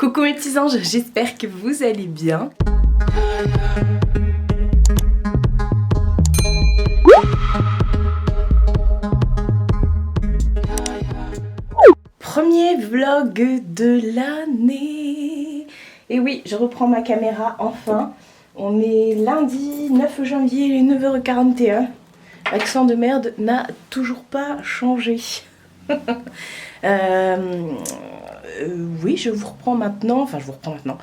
Coucou mes petits anges, j'espère que vous allez bien. Premier vlog de l'année. Et oui, je reprends ma caméra enfin. On est lundi 9 janvier, il est 9h41. L'accent de merde n'a toujours pas changé. Oui, je vous reprends maintenant. Enfin, je vous reprends maintenant.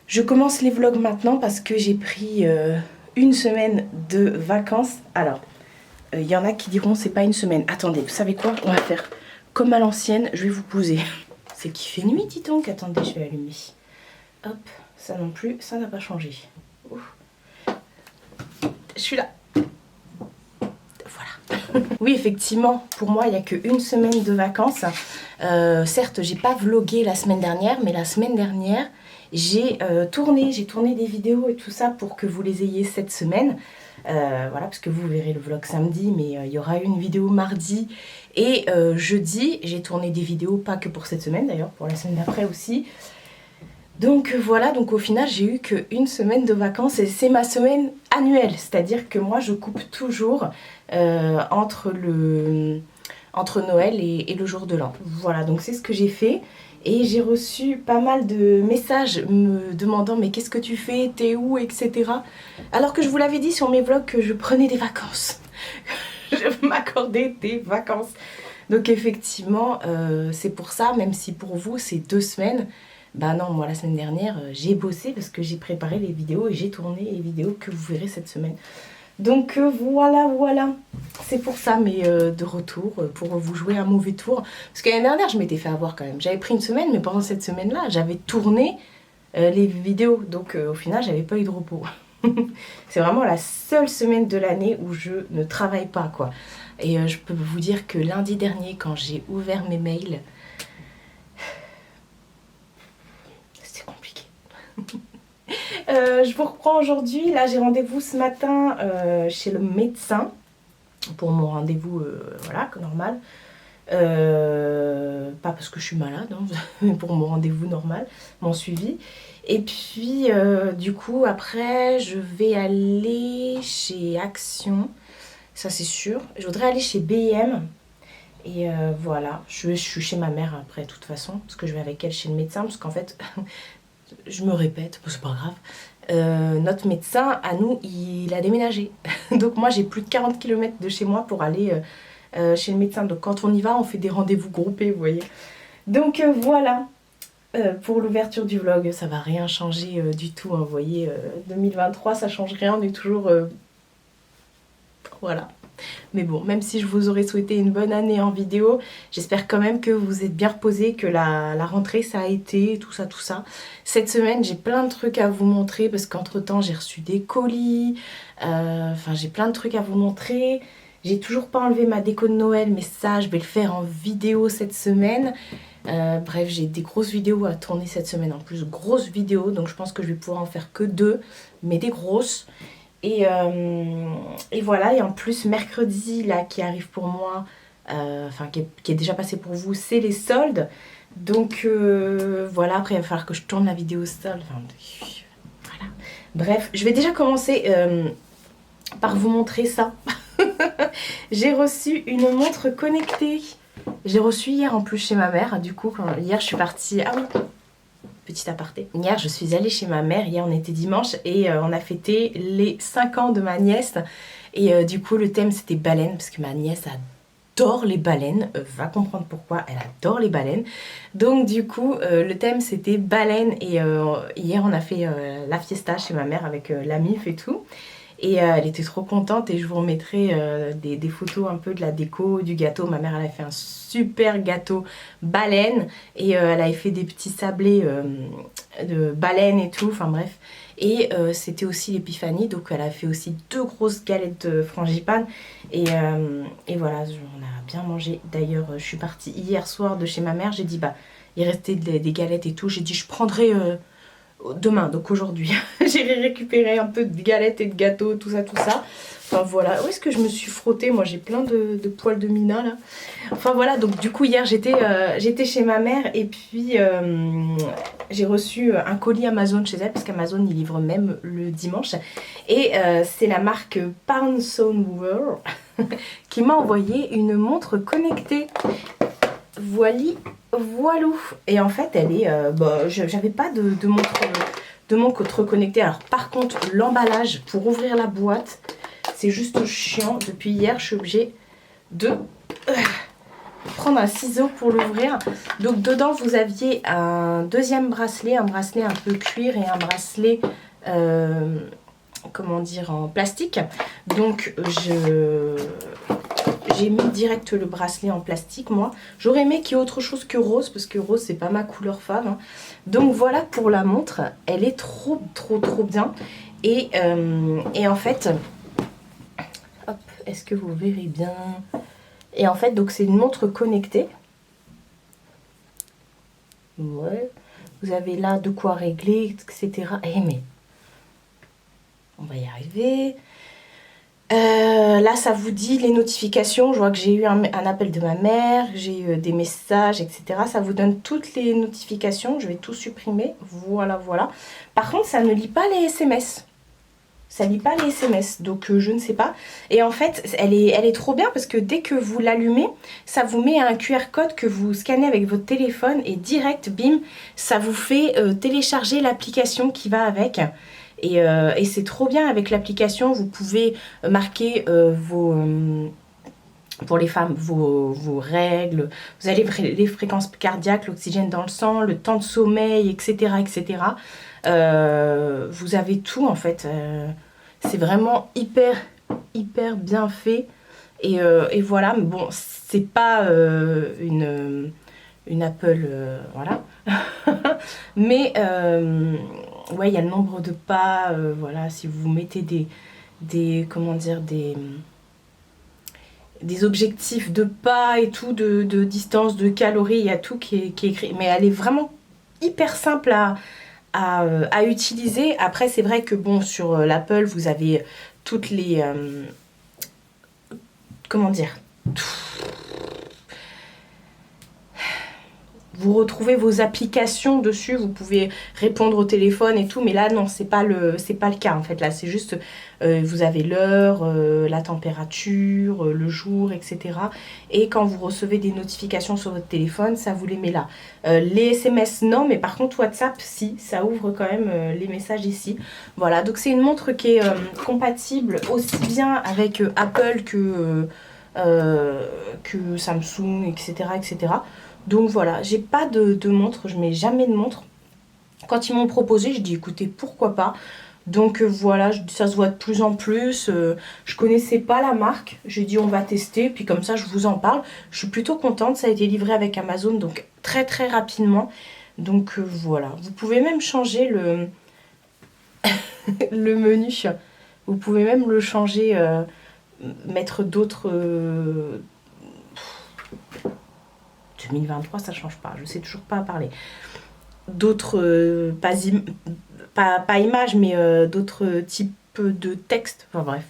Je commence les vlogs maintenant parce que j'ai pris une semaine de vacances. Alors, il y en a qui diront c'est pas une semaine. Attendez, vous savez quoi? On va faire comme à l'ancienne. Je vais vous poser. C'est qu'il fait nuit, dis donc. Attendez, je vais allumer. Hop, ça non plus, ça n'a pas changé. Ouf. Je suis là. Voilà. Oui, effectivement, pour moi, il n'y a qu'une semaine de vacances. Certes, j'ai pas vlogué la semaine dernière, mais la semaine dernière, j'ai tourné des vidéos et tout ça pour que vous les ayez cette semaine. Voilà, parce que vous verrez le vlog samedi, mais il y aura une vidéo mardi et jeudi. J'ai tourné des vidéos, pas que pour cette semaine d'ailleurs, pour la semaine d'après aussi. Donc voilà, donc au final j'ai eu qu'une semaine de vacances et c'est ma semaine annuelle. C'est-à-dire que moi je coupe toujours entre Noël et le jour de l'an. Voilà, donc c'est ce que j'ai fait. Et j'ai reçu pas mal de messages me demandant mais qu'est-ce que tu fais, t'es où, etc. Alors que je vous l'avais dit sur mes vlogs que je prenais des vacances. Je m'accordais des vacances. Donc effectivement, c'est pour ça, même si pour vous c'est 2 semaines, bah non, moi la semaine dernière j'ai bossé parce que j'ai préparé les vidéos et j'ai tourné les vidéos que vous verrez cette semaine. Donc voilà, c'est pour ça, mais de retour, pour vous jouer un mauvais tour. Parce que l'année dernière, je m'étais fait avoir quand même. J'avais pris une semaine, mais pendant cette semaine-là, j'avais tourné les vidéos. Donc au final, j'avais pas eu de repos. C'est vraiment la seule semaine de l'année où je ne travaille pas, quoi. Et je peux vous dire que lundi dernier, quand j'ai ouvert mes mails, c'était compliqué. Je vous reprends aujourd'hui. Là, j'ai rendez-vous ce matin chez le médecin pour mon rendez-vous, voilà, normal. Pas parce que je suis malade, hein, mais pour mon rendez-vous normal, mon suivi. Et puis, du coup, après, je vais aller chez Action, ça c'est sûr. Je voudrais aller chez B&M. Et voilà, je suis chez ma mère après, de toute façon, parce que je vais avec elle chez le médecin, parce qu'en fait, je me répète, c'est pas grave. Notre médecin, à nous, il a déménagé. Donc moi, j'ai plus de 40 km de chez moi pour aller chez le médecin. Donc quand on y va, on fait des rendez-vous groupés, vous voyez. Donc voilà, pour l'ouverture du vlog, ça va rien changer du tout, hein, vous voyez. 2023, ça change rien, on est toujours... voilà. Mais bon, même si je vous aurais souhaité une bonne année en vidéo, j'espère quand même que vous êtes bien reposés, que la rentrée ça a été, tout ça. Cette semaine, j'ai plein de trucs à vous montrer parce qu'entre temps, j'ai reçu des colis. Enfin, j'ai plein de trucs à vous montrer. J'ai toujours pas enlevé ma déco de Noël, mais ça, je vais le faire en vidéo cette semaine. Bref, j'ai des grosses vidéos à tourner cette semaine. En plus, grosses vidéos, donc je pense que je vais pouvoir en faire que 2, mais des grosses. Et voilà, et en plus mercredi là qui arrive pour moi, enfin qui est déjà passé pour vous, c'est les soldes. Donc voilà, après il va falloir que je tourne la vidéo solde. Enfin, voilà. Bref, je vais déjà commencer par vous montrer ça. J'ai reçu une montre connectée. J'ai reçu hier en plus chez ma mère. Du coup, hier je suis partie... Ah oui, petit aparté. Hier, je suis allée chez ma mère, hier on était dimanche, et on a fêté les 5 ans de ma nièce. Et du coup, le thème c'était baleine, parce que ma nièce adore les baleines, va comprendre pourquoi, elle adore les baleines. Donc du coup, le thème c'était baleine, et hier on a fait la fiesta chez ma mère avec la MIF et tout. Et elle était trop contente et je vous remettrai des photos un peu de la déco, du gâteau. Ma mère elle a fait un super gâteau baleine et elle avait fait des petits sablés de baleine et tout, enfin bref. Et c'était aussi l'épiphanie, donc elle a fait aussi 2 grosses galettes de frangipane. Et voilà, on a bien mangé. D'ailleurs, je suis partie hier soir de chez ma mère, j'ai dit bah il restait des galettes et tout. J'ai dit je prendrai demain, donc aujourd'hui. J'irai récupérer un peu de galettes et de gâteaux, tout ça, tout ça. Enfin voilà, où est-ce que je me suis frottée? Moi j'ai plein de poils de Mina là. Enfin voilà, donc du coup hier j'étais chez ma mère et puis j'ai reçu un colis Amazon chez elle parce qu'Amazon il livre même le dimanche. Et c'est la marque Pound Mover qui m'a envoyé une montre connectée. Voilou. Et en fait elle est, j'avais pas de montre connectée. Alors par contre l'emballage pour ouvrir la boîte, c'est juste chiant. Depuis hier, je suis obligée de prendre un ciseau pour l'ouvrir. Donc dedans, vous aviez un deuxième bracelet, un bracelet un peu cuir et un bracelet, comment dire, en plastique. Donc j'ai mis direct le bracelet en plastique, moi. J'aurais aimé qu'il y ait autre chose que rose, parce que rose, c'est pas ma couleur fave. Hein. Donc voilà pour la montre. Elle est trop bien. Et en fait... Hop, est-ce que vous verrez bien? Et en fait, donc c'est une montre connectée. Ouais. Vous avez là de quoi régler, etc. Eh mais, on va y arriver. Là, ça vous dit les notifications. Je vois que j'ai eu un appel de ma mère, j'ai eu des messages, etc. Ça vous donne toutes les notifications. Je vais tout supprimer. Voilà, voilà. Par contre, ça ne lit pas les SMS. Ça lit pas les SMS, donc je ne sais pas. Et en fait, elle est trop bien parce que dès que vous l'allumez, ça vous met un QR code que vous scannez avec votre téléphone et direct, bim, ça vous fait télécharger l'application qui va avec. Et c'est trop bien avec l'application, vous pouvez marquer pour les femmes, vos règles, vous avez les fréquences cardiaques, l'oxygène dans le sang, le temps de sommeil, etc. etc. Vous avez tout en fait. C'est vraiment hyper bien fait. Et voilà, mais bon, c'est pas une Apple, voilà. Mais ouais, il y a le nombre de pas, voilà, si vous mettez comment dire, des objectifs de pas et tout, de distance, de calories, il y a tout qui est écrit. Mais elle est vraiment hyper simple à utiliser. Après, c'est vrai que bon, sur l'Apple, vous avez toutes les... comment dire, vous retrouvez vos applications dessus, vous pouvez répondre au téléphone et tout, mais là non, c'est pas le cas en fait. Là c'est juste vous avez l'heure, la température, le jour, etc. Et quand vous recevez des notifications sur votre téléphone, ça vous les met là. Les SMS non, mais par contre WhatsApp si, ça ouvre quand même les messages ici. Voilà, donc c'est une montre qui est compatible aussi bien avec Apple que Samsung, etc. etc. Donc voilà, j'ai pas de montre, je mets jamais de montre. Quand ils m'ont proposé, je dis écoutez, pourquoi pas. Donc voilà, ça se voit de plus en plus. Je connaissais pas la marque, j'ai dit on va tester, puis comme ça je vous en parle. Je suis plutôt contente, ça a été livré avec Amazon, donc très rapidement. Donc voilà, vous pouvez même changer le menu. Vous pouvez même le changer, mettre d'autres... 2023 ça change pas, je sais toujours pas parler. D'autres, pas images, mais d'autres types de textes, enfin bref.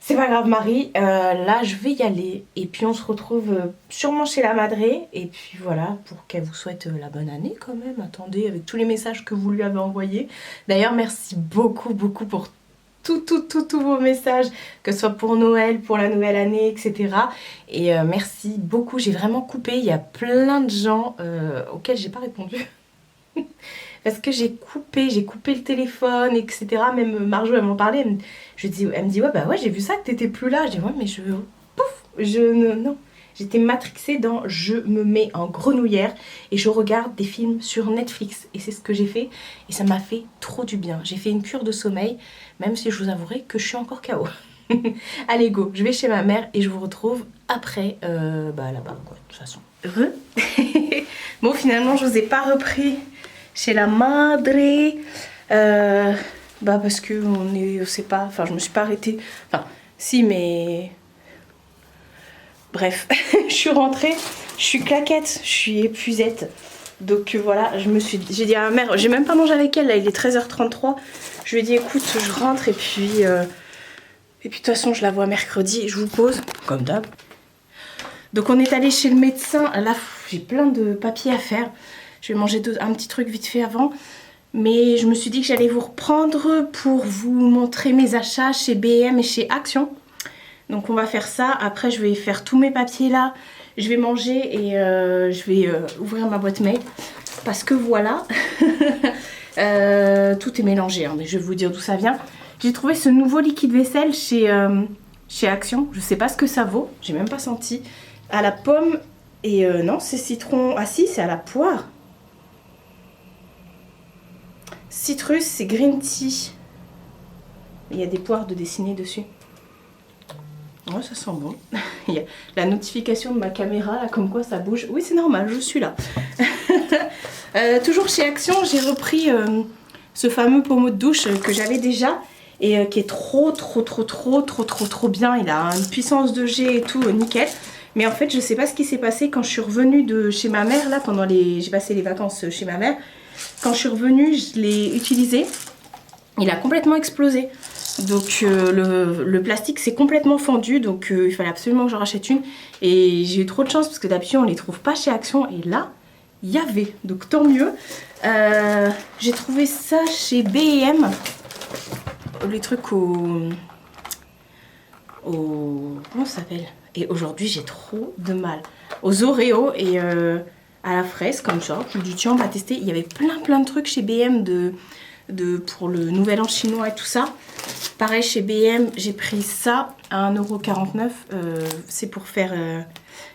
C'est pas grave Marie, là je vais y aller et puis on se retrouve sûrement chez la Madré et puis voilà, pour qu'elle vous souhaite la bonne année quand même, attendez, avec tous les messages que vous lui avez envoyés. D'ailleurs merci beaucoup pour tous vos messages, que ce soit pour Noël, pour la nouvelle année, etc. Et merci beaucoup, j'ai vraiment coupé, il y a plein de gens auxquels j'ai pas répondu. Parce que j'ai coupé le téléphone, etc. Même Marjo, elle m'en parlait, elle me dit ouais, bah ouais, j'ai vu ça que t'étais plus là. Je dis ouais, mais non. J'étais matrixée dans je me mets en grenouillère et je regarde des films sur Netflix. Et c'est ce que j'ai fait et ça m'a fait trop du bien. J'ai fait une cure de sommeil, même si je vous avouerai que je suis encore KO. Allez go, je vais chez ma mère et je vous retrouve après, là-bas quoi, de toute façon. Heureux. Bon, finalement, je vous ai pas repris chez la Madré. Parce que je me suis pas arrêtée. Enfin, si, mais... Bref, je suis rentrée, je suis claquette, je suis épuisette. Donc voilà, j'ai dit à ma mère, j'ai même pas mangé avec elle, là il est 13h33. Je lui ai dit écoute, je rentre et puis de toute façon je la vois mercredi, je vous pose, comme d'hab. Donc on est allé chez le médecin, là j'ai plein de papiers à faire. Je vais manger un petit truc vite fait avant. Mais je me suis dit que j'allais vous reprendre pour vous montrer mes achats chez B&M et chez Action. Donc on va faire ça, après je vais faire tous mes papiers là. Je vais manger et je vais ouvrir ma boîte mail. Parce que voilà, tout est mélangé, hein, mais je vais vous dire d'où ça vient. J'ai trouvé ce nouveau liquide vaisselle chez Action. Je sais pas ce que ça vaut, j'ai même pas senti. À la pomme et non, c'est citron. Ah si, c'est à la poire. Citrus, c'est green tea. Il y a des poires de dessiner dessus. Ouais, ça sent bon. Il y a la notification de ma caméra, là, comme quoi ça bouge. Oui, c'est normal, je suis là. Toujours chez Action, j'ai repris ce fameux pommeau de douche que j'avais déjà et qui est trop bien. Il a une puissance de jet et tout, nickel. Mais en fait, je sais pas ce qui s'est passé quand je suis revenue de chez ma mère, là, j'ai passé les vacances chez ma mère. Quand je suis revenue, je l'ai utilisé. Il a complètement explosé. Donc le plastique s'est complètement fendu. Donc il fallait absolument que j'en rachète une. Et j'ai eu trop de chance parce que d'habitude on les trouve pas chez Action. Et là, il y avait. Donc tant mieux. J'ai trouvé ça chez B&M. Les trucs comment ça s'appelle? Et aujourd'hui j'ai trop de mal. Aux Oreos et à la fraise comme ça. Je me dis tiens on va tester. Il y avait plein de trucs chez B&M pour le nouvel an chinois et tout ça. Pareil chez B&M j'ai pris ça à 1,49 €. C'est pour faire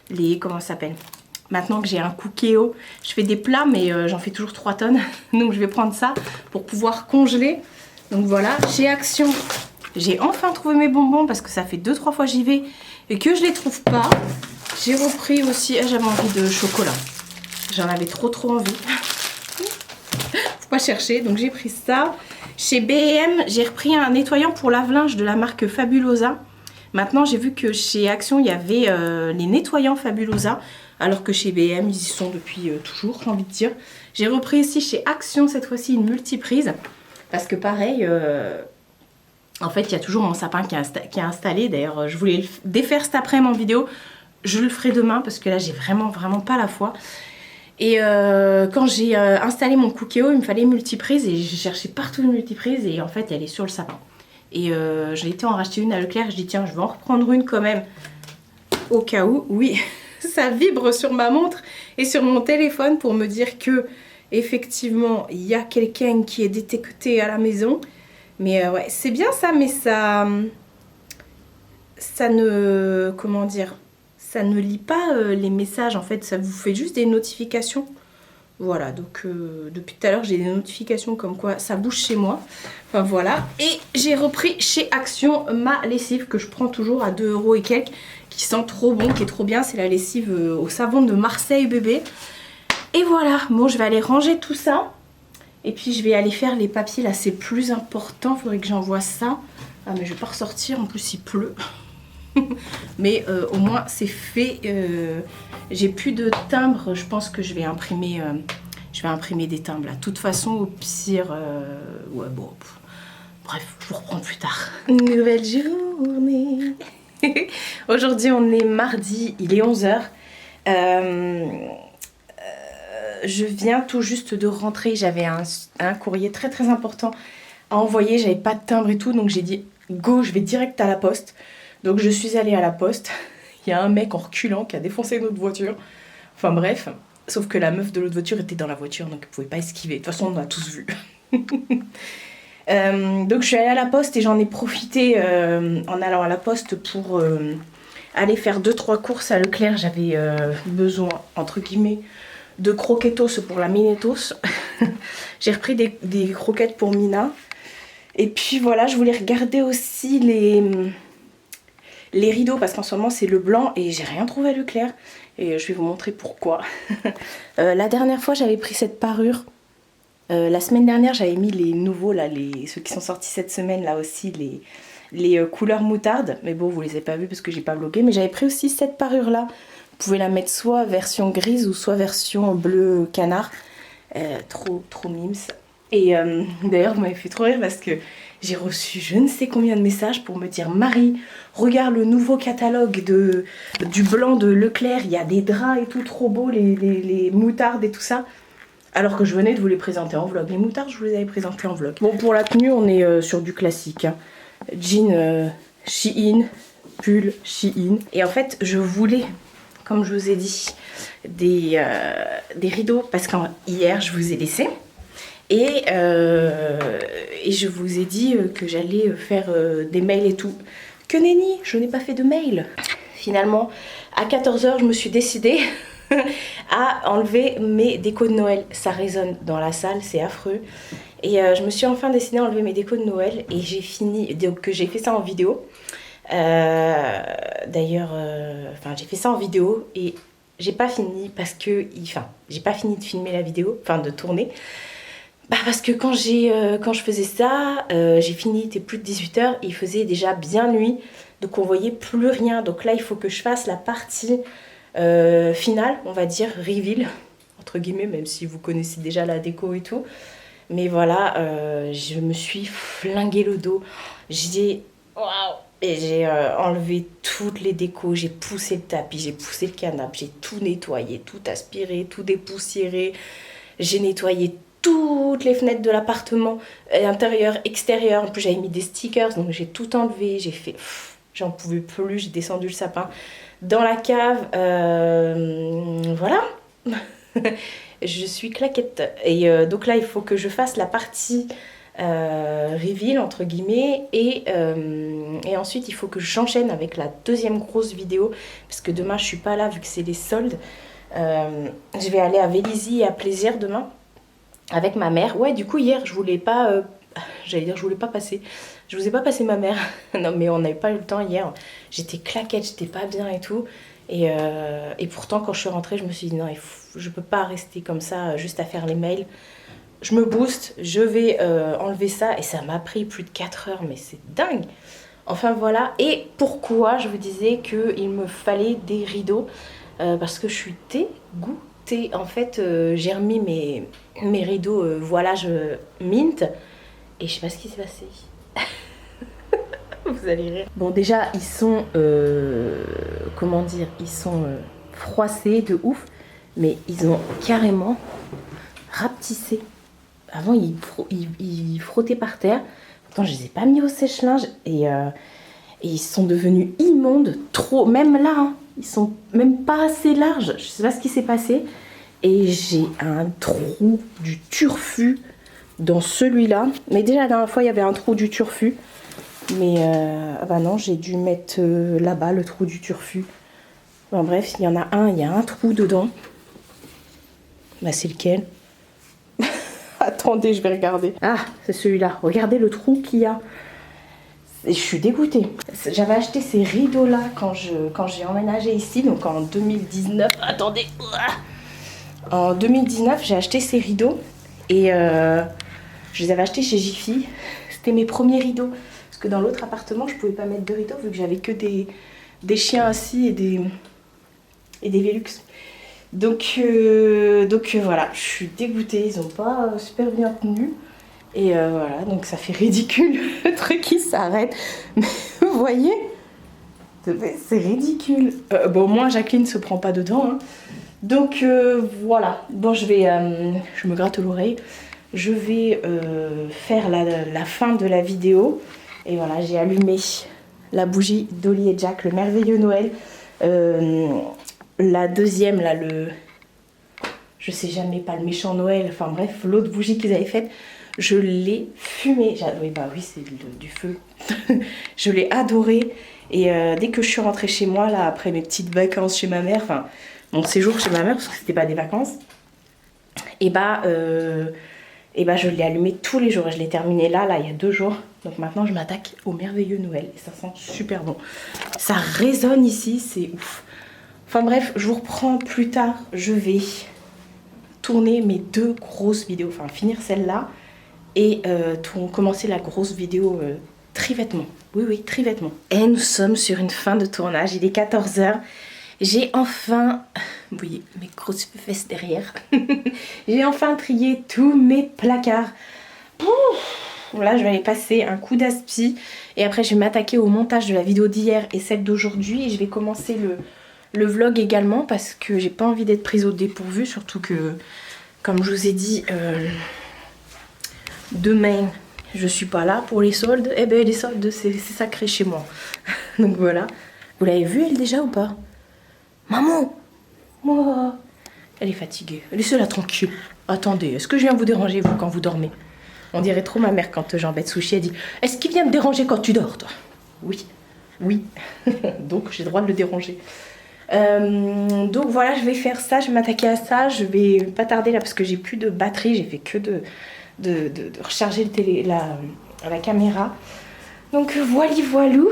les... comment ça s'appelle? Maintenant que j'ai un Cookéo, je fais des plats mais j'en fais toujours 3 tonnes. Donc je vais prendre ça pour pouvoir congeler. Donc voilà, chez Action, j'ai enfin trouvé mes bonbons parce que ça fait 2-3 fois j'y vais et que je les trouve pas. J'ai repris aussi, j'avais envie de chocolat. J'en avais trop envie. Faut pas chercher, donc j'ai pris ça. Chez B&M, j'ai repris un nettoyant pour lave-linge de la marque Fabulosa. Maintenant, j'ai vu que chez Action, il y avait les nettoyants Fabulosa. Alors que chez B&M, ils y sont depuis toujours, j'ai envie de dire. J'ai repris ici chez Action, cette fois-ci, une multiprise. Parce que pareil, en fait, il y a toujours mon sapin qui est installé. D'ailleurs, je voulais le défaire cet après-midi en vidéo. Je le ferai demain parce que là, j'ai vraiment pas la foi. Et quand j'ai installé mon Cookéo, il me fallait une multiprise. Et j'ai cherché partout une multiprise. Et en fait, elle est sur le sapin. Et j'ai été en racheter une à Leclerc. Je dis, tiens, je vais en reprendre une quand même. Au cas où, oui, ça vibre sur ma montre et sur mon téléphone pour me dire que... effectivement, il y a quelqu'un qui est détecté à la maison. Mais ouais, c'est bien ça, mais ça ne... comment dire? Ça ne lit pas les messages, en fait. Ça vous fait juste des notifications. Voilà, donc depuis tout à l'heure, j'ai des notifications comme quoi ça bouge chez moi. Enfin, voilà. Et j'ai repris chez Action ma lessive que je prends toujours à 2 € et quelques. Qui sent trop bon, qui est trop bien. C'est la lessive au savon de Marseille bébé. Et voilà, bon je vais aller ranger tout ça. Et puis je vais aller faire les papiers là, c'est plus important, faudrait que j'envoie ça. Ah mais je vais pas ressortir, en plus il pleut. Mais au moins c'est fait. J'ai plus de timbres, je pense que je vais imprimer des timbres là. De toute façon au pire, ouais bon, bref, je vous reprends plus tard. Nouvelle journée. Aujourd'hui on est mardi, il est 11 h. Je viens tout juste de rentrer, j'avais un courrier très important à envoyer, j'avais pas de timbre et tout, donc j'ai dit go, je vais direct à la poste. Donc je suis allée à la poste, il y a un mec en reculant qui a défoncé notre voiture, enfin bref, sauf que la meuf de l'autre voiture était dans la voiture, donc elle pouvait pas esquiver, de toute façon on a tous vu. Donc je suis allée à la poste et j'en ai profité en allant à la poste pour aller faire 2-3 courses à Leclerc. J'avais besoin, entre guillemets, de croquetos pour la Minetos. J'ai repris des croquettes pour Mina. Et puis voilà, je voulais regarder aussi les rideaux parce qu'en ce moment c'est le blanc et j'ai rien trouvé à Leclerc. Et je vais vous montrer pourquoi. La dernière fois j'avais pris cette parure. La semaine dernière j'avais mis les nouveaux, là, ceux qui sont sortis cette semaine là aussi, les couleurs moutarde. Mais bon, vous les avez pas vus parce que j'ai pas vlogué. Mais j'avais pris aussi cette parure là pouvez la mettre soit version grise ou soit version bleu canard. Trop mimes. Et d'ailleurs, vous m'avez fait trop rire parce que j'ai reçu je ne sais combien de messages pour me dire: Marie, regarde le nouveau catalogue du blanc de Leclerc, il y a des draps et tout, trop beau, les moutardes et tout ça. Alors que je venais de vous les présenter en vlog. Les moutardes, je vous les avais présentées en vlog. Bon, pour la tenue, on est sur du classique. Hein. Jean Shein, pull Shein. Et en fait, je voulais, comme je vous ai dit, des rideaux parce qu'hier, je vous ai laissé. Et je vous ai dit que j'allais faire des mails et tout. Que nenni, je n'ai pas fait de mail. Finalement, à 14 h, je me suis décidée à enlever mes décos de Noël. Ça résonne dans la salle, c'est affreux. Et je me suis enfin décidée à enlever mes décos de Noël. Et j'ai fini, donc j'ai fait ça en vidéo. D'ailleurs, j'ai fait ça en vidéo et j'ai pas fini parce que, j'ai pas fini de filmer la vidéo, de tourner. Parce que quand je faisais ça, j'ai fini, il était plus de 18 h, il faisait déjà bien nuit, donc on voyait plus rien. Donc là, il faut que je fasse la partie finale, on va dire, reveal, entre guillemets, même si vous connaissez déjà la déco et tout. Mais voilà, je me suis flingué le dos, et j'ai enlevé toutes les décos, j'ai poussé le tapis, j'ai poussé le canapé, j'ai tout nettoyé, tout aspiré, tout dépoussiéré, j'ai nettoyé toutes les fenêtres de l'appartement, intérieur, extérieur. En plus, j'avais mis des stickers, donc j'ai tout enlevé. J'ai fait, j'en pouvais plus, j'ai descendu le sapin dans la cave. Voilà. Je suis claquette. Et donc là, il faut que je fasse la partie reveal, entre guillemets. Et ensuite, il faut que j'enchaîne avec la deuxième grosse vidéo. Parce que demain, je suis pas là, vu que c'est les soldes. Je vais aller à Vélizy et à Plaisir demain. Avec ma mère. Ouais, du coup, hier, je voulais pas... je voulais pas passer. Je vous ai pas passé ma mère. Non, mais on n'avait pas eu le temps hier. J'étais claquette, j'étais pas bien et tout. Et pourtant, quand je suis rentrée, je me suis dit, non, je peux pas rester comme ça, juste à faire les mails. Je me booste, je vais enlever ça. Et ça m'a pris plus de 4 heures, mais c'est dingue. Enfin, voilà. Et pourquoi je vous disais qu'il me fallait des rideaux parce que je suis dégoûtée. En fait, j'ai remis mes rideaux voilage mint et je sais pas ce qui s'est passé. Vous allez rire. Bon, déjà, ils sont comment dire, ils sont froissés de ouf, mais ils ont carrément rapetissé. Avant, ils frottaient par terre. Pourtant, je les ai pas mis au sèche-linge et ils sont devenus immondes, trop. Même là, hein, ils sont même pas assez larges. Je sais pas ce qui s'est passé. Et j'ai un trou du turfu dans celui-là. Mais déjà, la dernière fois, il y avait un trou du turfu. Mais non, j'ai dû mettre là-bas le trou du turfu. Bon, bref, il y en a un, il y a un trou dedans. C'est lequel? Attendez, je vais regarder. Ah, c'est celui-là. Regardez le trou qu'il y a. Et je suis dégoûtée. J'avais acheté ces rideaux-là quand j'ai emménagé ici, donc en 2019. Attendez. En 2019, j'ai acheté ces rideaux et je les avais achetés chez Jiffy. C'était mes premiers rideaux. Parce que dans l'autre appartement, je pouvais pas mettre de rideaux vu que j'avais que des chiens assis et des Velux. Donc voilà, je suis dégoûtée. Ils ont pas super bien tenu. Et voilà, donc ça fait ridicule le truc qui s'arrête. Mais vous voyez, c'est ridicule. Bon, moi, Jacqueline se prend pas dedans. Hein. Donc voilà, bon je me gratte l'oreille, je vais faire la fin de la vidéo. Et voilà, j'ai allumé la bougie d'Oli et Jack, le merveilleux Noël. La deuxième, là, je sais jamais, pas le méchant Noël, enfin bref, l'autre bougie qu'ils avaient faite, je l'ai fumée. Oui, c'est du feu. Je l'ai adoré. Et dès que je suis rentrée chez moi, là, après mes petites vacances chez ma mère, enfin... mon séjour chez ma mère, parce que c'était pas des vacances, et je l'ai allumé tous les jours. Et je l'ai terminé là, il y a 2 jours. Donc maintenant, je m'attaque au merveilleux Noël. Et ça sent super bon. Ça résonne ici, c'est ouf. Enfin bref, je vous reprends plus tard. Je vais tourner mes 2 grosses vidéos. Enfin, finir celle-là. Et commencer la grosse vidéo tri-vêtements. Oui, tri-vêtements. Et nous sommes sur une fin de tournage. Il est 14 h. J'ai enfin, vous voyez mes grosses fesses derrière, j'ai enfin trié tous mes placards. Là je vais aller passer un coup d'aspi et après je vais m'attaquer au montage de la vidéo d'hier et celle d'aujourd'hui et je vais commencer le vlog également parce que j'ai pas envie d'être prise au dépourvu, surtout que comme je vous ai dit demain je suis pas là pour les soldes. Eh ben les soldes c'est sacré chez moi. Donc voilà. Vous l'avez vue elle déjà ou pas? Maman, moi, elle est fatiguée. Laissez-la tranquille. Attendez, est-ce que je viens vous déranger vous quand vous dormez? On dirait trop ma mère quand j'embête Sushi, elle dit est-ce qu'il vient me déranger quand tu dors toi? Oui, oui. Donc j'ai le droit de le déranger. Donc voilà, je vais faire ça, je vais m'attaquer à ça. Je vais pas tarder là parce que j'ai plus de batterie. J'ai fait que de recharger la caméra. Donc voilou.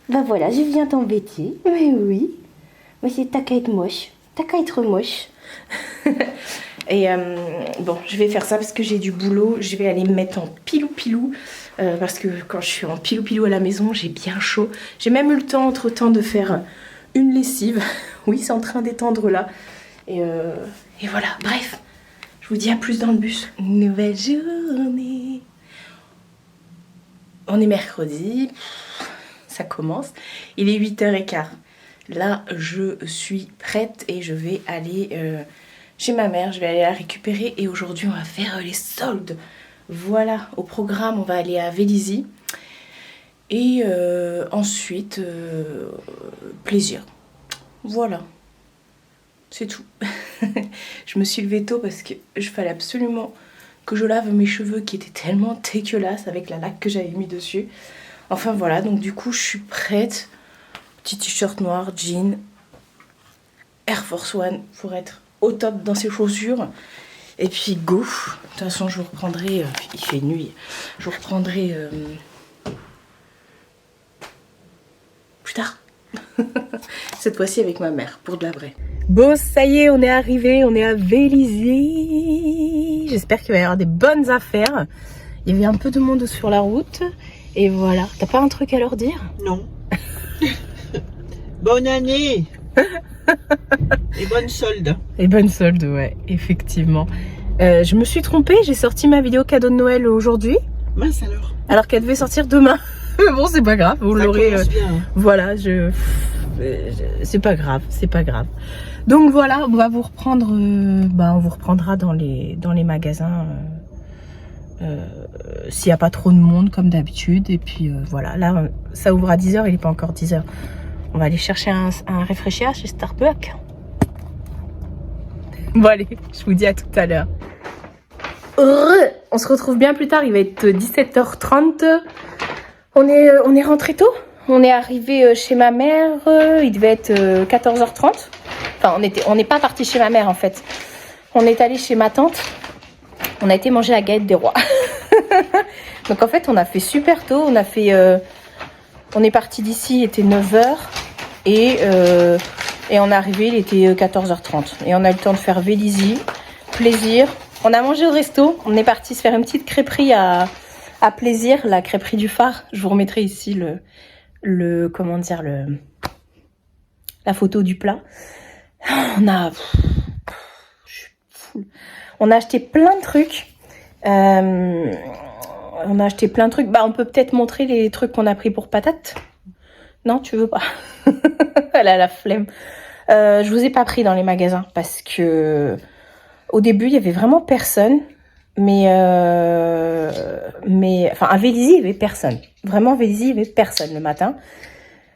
Ben voilà, je viens t'embêter. Mais oui. Mais c'est t'as qu'à être moche. T'as qu'à être moche. Et bon, je vais faire ça parce que j'ai du boulot. Je vais aller me mettre en pilou-pilou. Parce que quand je suis en pilou-pilou à la maison, j'ai bien chaud. J'ai même eu le temps, entre-temps, de faire une lessive. Oui, c'est en train d'étendre là. Et voilà, bref. Je vous dis à plus dans le bus. Nouvelle journée. On est mercredi. Ça commence. Il est 8h15. Là, je suis prête et je vais aller chez ma mère. Je vais aller la récupérer et aujourd'hui, on va faire les soldes. Voilà, au programme, on va aller à Vélizy. Et ensuite, plaisir. Voilà. C'est tout. Je me suis levée tôt parce que je fallait absolument que je lave mes cheveux qui étaient tellement dégueulasses avec la laque que j'avais mis dessus. Enfin voilà, donc du coup, je suis prête. Petit t-shirt noir, jean, Air Force One pour être au top dans ses chaussures. Et puis go. De toute façon, je vous reprendrai, il fait nuit, je vous reprendrai plus tard. Cette fois-ci avec ma mère, pour de la vraie. Bon, ça y est, on est arrivé, on est à Vélizy. J'espère qu'il va y avoir des bonnes affaires. Il y avait un peu de monde sur la route. Et voilà. T'as pas un truc à leur dire? Non. Bonne année. Et bonnes soldes. Et bonnes soldes, ouais, effectivement. Je me suis trompée, j'ai sorti ma vidéo cadeau de Noël aujourd'hui. Mince alors. Alors qu'elle devait sortir demain. Mais bon, c'est pas grave, vous l'aurez. Voilà, c'est pas grave, c'est pas grave. Donc voilà, on va vous reprendre. On vous reprendra dans les magasins. S'il n'y a pas trop de monde comme d'habitude. Et puis voilà, là ça ouvre à 10h, il n'est pas encore 10h. On va aller chercher un rafraîchisseur chez Starbucks. Bon allez, je vous dis à tout à l'heure. On se retrouve bien plus tard, il va être 17h30. On est rentré tôt. On est arrivé chez ma mère, il devait être 14h30. Enfin, on n'est pas parti chez ma mère en fait. On est allé chez ma tante. On a été manger la galette des rois. Donc en fait, on a fait super tôt. On est parti d'ici, il était 9h. Et on est arrivé, il était 14h30. Et on a eu le temps de faire Vélizy, plaisir. On a mangé au resto. On est parti se faire une petite crêperie à plaisir, la crêperie du phare. Je vous remettrai ici la photo du plat. On a acheté plein de trucs. On peut peut-être montrer les trucs qu'on a pris pour patates. Non, tu veux pas? Elle a la flemme. Je vous ai pas pris dans les magasins parce que au début il y avait vraiment personne. Mais enfin à Vélizy il y avait personne. Vraiment Vélizy il y avait personne le matin.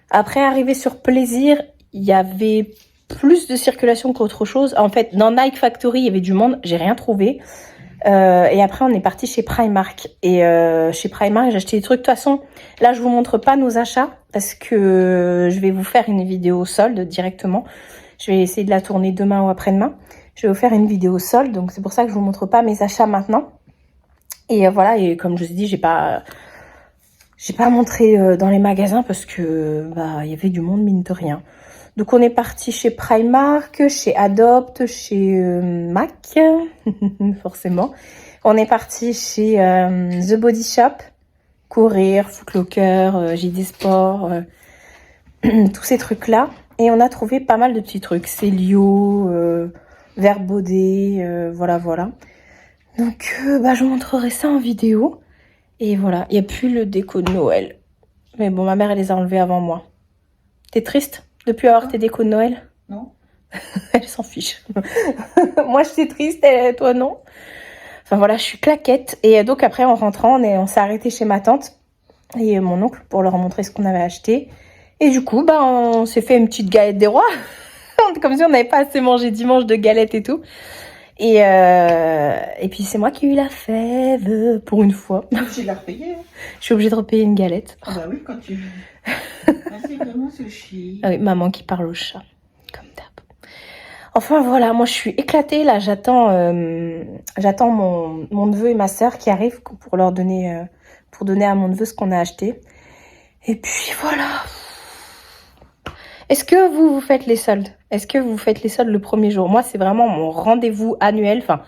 Après arrivé sur Plaisir, il y avait plus de circulation qu'autre chose. En fait, dans Nike Factory, il y avait du monde, j'ai rien trouvé. Et après, on est parti chez Primark. Et chez Primark, j'ai acheté des trucs. De toute façon, là, je vous montre pas nos achats parce que je vais vous faire une vidéo solde directement. Je vais essayer de la tourner demain ou après-demain. Je vais vous faire une vidéo solde, donc c'est pour ça que je vous montre pas mes achats maintenant. Et voilà, et comme je vous ai dit, j'ai pas montré dans les magasins parce que il y avait du monde mine de rien. Donc on est parti chez Primark, chez Adopt, chez Mac, forcément. On est parti chez The Body Shop, Courir, Foot Locker, JD Sport, tous ces trucs-là. Et on a trouvé pas mal de petits trucs. Célio, Verbaudet, voilà. Donc, je vous montrerai ça en vidéo. Et voilà, il n'y a plus le déco de Noël. Mais bon, ma mère, elle les a enlevés avant moi. T'es triste de plus avoir tes décos de Noël? Non. Elle s'en fiche. Moi, je suis triste, toi, non. Enfin, voilà, je suis claquette. Et donc, après, en rentrant, on s'est arrêté chez ma tante et mon oncle pour leur montrer ce qu'on avait acheté. Et du coup, on s'est fait une petite galette des rois. Comme si on n'avait pas assez mangé dimanche de galettes et tout. Et puis, c'est moi qui ai eu la fève pour une fois. Tu es obligée de la repayer. Hein. Je suis obligée de repayer une galette. Ah bah oui, quand tu... c'est vraiment sushi. Ah oui, maman qui parle au chat, comme d'hab. Enfin voilà, moi je suis éclatée là, j'attends mon neveu et ma sœur qui arrivent pour leur donner, pour donner à mon neveu ce qu'on a acheté. Et puis voilà. Est-ce que vous faites les soldes? Est-ce que vous faites les soldes le premier jour? Moi c'est vraiment mon rendez-vous annuel, enfin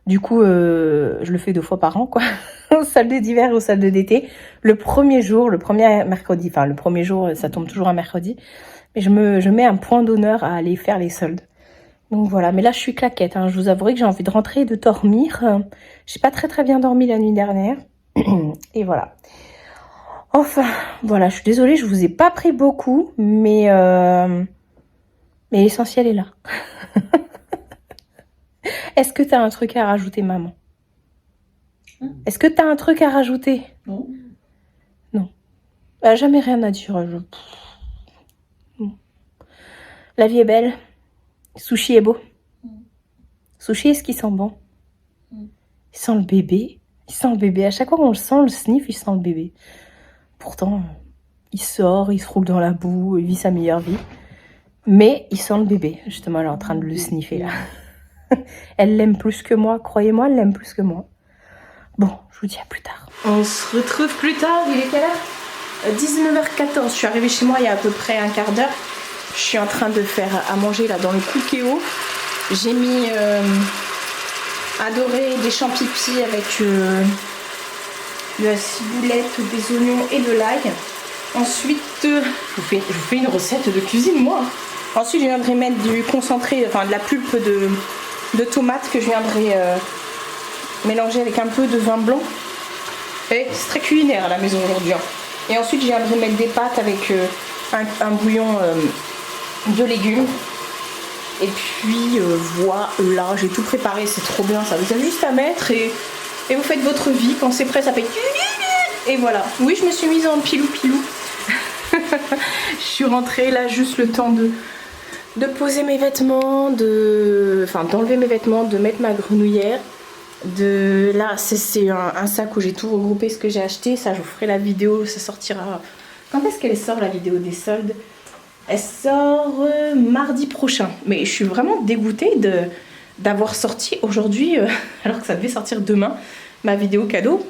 du coup je le fais 2 fois par an quoi. Aux soldes d'hiver et aux soldes d'été. Le premier jour, le premier mercredi, enfin le premier jour ça tombe toujours un mercredi. Mais je mets un point d'honneur à aller faire les soldes. Donc voilà, mais là je suis claquette, hein. Je vous avouerai que j'ai envie de rentrer et de dormir. J'ai pas très bien dormi la nuit dernière. Et voilà. Enfin, voilà, je suis désolée, je vous ai pas pris beaucoup, mais l'essentiel est là. Est-ce que t'as un truc à rajouter, maman? Est-ce que t'as un truc à rajouter? Non. Non. Jamais rien à dire. La vie est belle. Sushi est beau. Sushi, est-ce qu'il sent bon? Il sent le bébé. Il sent le bébé. À chaque fois qu'on le sent, le sniff, il sent le bébé. Pourtant, il sort, il se roule dans la boue, il vit sa meilleure vie. Mais il sent le bébé. Justement, elle est en train de le sniffer là. Elle l'aime plus que moi. Croyez-moi, elle l'aime plus que moi. Bon, je vous dis à plus tard. On se retrouve plus tard. Il est quelle heure? 19h14. Je suis arrivée chez moi il y a à peu près un quart d'heure. Je suis en train de faire à manger là dans le Cookéo. J'ai mis adoré des champignons avec de la ciboulette, des oignons et de l'ail. Ensuite, je vous fais une recette de cuisine moi. Ensuite, je viendrai mettre du concentré, enfin de la pulpe de tomate que je viendrai mélanger avec un peu de vin blanc. Et c'est très culinaire à la maison aujourd'hui. Hein. Et ensuite, je viendrai mettre des pâtes avec un bouillon de légumes. Et puis voilà, j'ai tout préparé, c'est trop bien ça. Vous avez juste à mettre et vous faites votre vie. Quand c'est prêt, ça fait... Et voilà. Oui, je me suis mise en pilou-pilou. Je suis rentrée là, juste le temps de poser mes vêtements, d'enlever mes vêtements, de mettre ma grenouillère. Là, c'est un sac où j'ai tout regroupé ce que j'ai acheté. Ça, je vous ferai la vidéo, ça sortira... Quand est-ce qu'elle sort la vidéo des soldes? Elle sort mardi prochain. Mais je suis vraiment dégoûtée d'avoir sorti aujourd'hui, alors que ça devait sortir demain, ma vidéo cadeau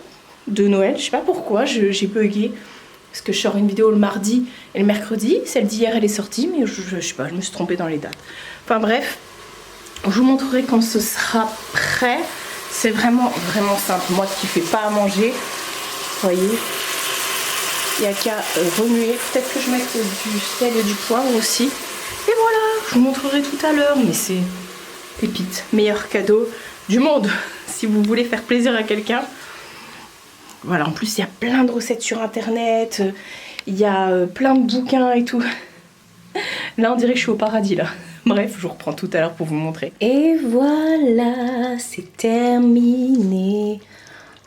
de Noël. Je sais pas pourquoi, j'ai bugué. Parce que je sors une vidéo le mardi et le mercredi. Celle d'hier, elle est sortie, mais je sais pas, je me suis trompée dans les dates. Enfin bref, je vous montrerai quand ce sera prêt. C'est vraiment simple. Moi qui fais pas à manger, vous voyez, il n'y a qu'à remuer. Peut-être que je mette du sel et du poivre aussi. Et voilà, je vous montrerai tout à l'heure. Mais c'est pépite, meilleur cadeau du monde. Si vous voulez faire plaisir à quelqu'un. Voilà, en plus il y a plein de recettes sur internet. Il y a plein de bouquins et tout. Là on dirait que je suis au paradis là. Bref, je vous reprends tout à l'heure pour vous montrer. Et voilà, c'est terminé.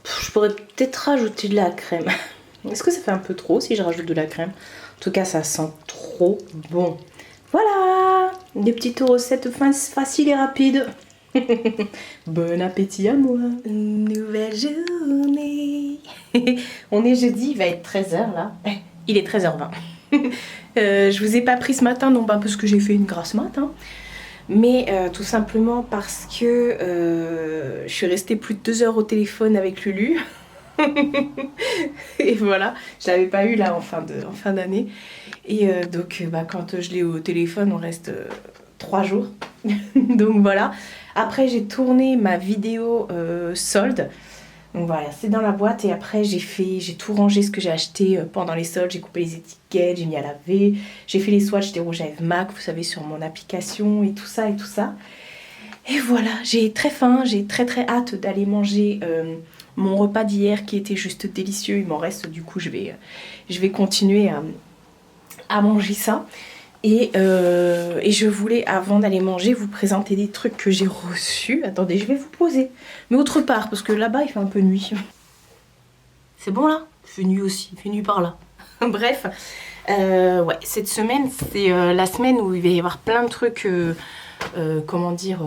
Je pourrais peut-être rajouter de la crème. Est-ce que ça fait un peu trop si je rajoute de la crème? En tout cas, ça sent trop bon. Voilà, des petites recettes faciles et rapides. Bon appétit à moi. Nouvelle journée. On est jeudi, il va être 13h là. Il est 13h20. Je vous ai pas pris ce matin, non pas parce que j'ai fait une grasse mat, hein, mais tout simplement parce que je suis restée plus de 2 heures au téléphone avec Lulu. Et voilà, je l'avais pas eu là en fin d'année. Et donc quand je l'ai au téléphone, on reste 3 jours. Donc voilà. Après j'ai tourné ma vidéo solde. Donc voilà, c'est dans la boîte et après j'ai tout rangé ce que j'ai acheté pendant les soldes. J'ai coupé les étiquettes, j'ai mis à laver, j'ai fait les swatchs des rouges à lèvres MAC, vous savez, sur mon application et tout ça et tout ça. Et voilà, j'ai très faim, j'ai très hâte d'aller manger mon repas d'hier qui était juste délicieux. Il m'en reste, du coup je vais continuer à manger ça. Et je voulais, avant d'aller manger, vous présenter des trucs que j'ai reçus. Attendez, je vais vous poser. Mais autre part, parce que là-bas, il fait un peu nuit. C'est bon là? Il fait nuit aussi, il fait nuit par là. Bref, ouais, cette semaine, c'est la semaine où il va y avoir plein de trucs, comment dire,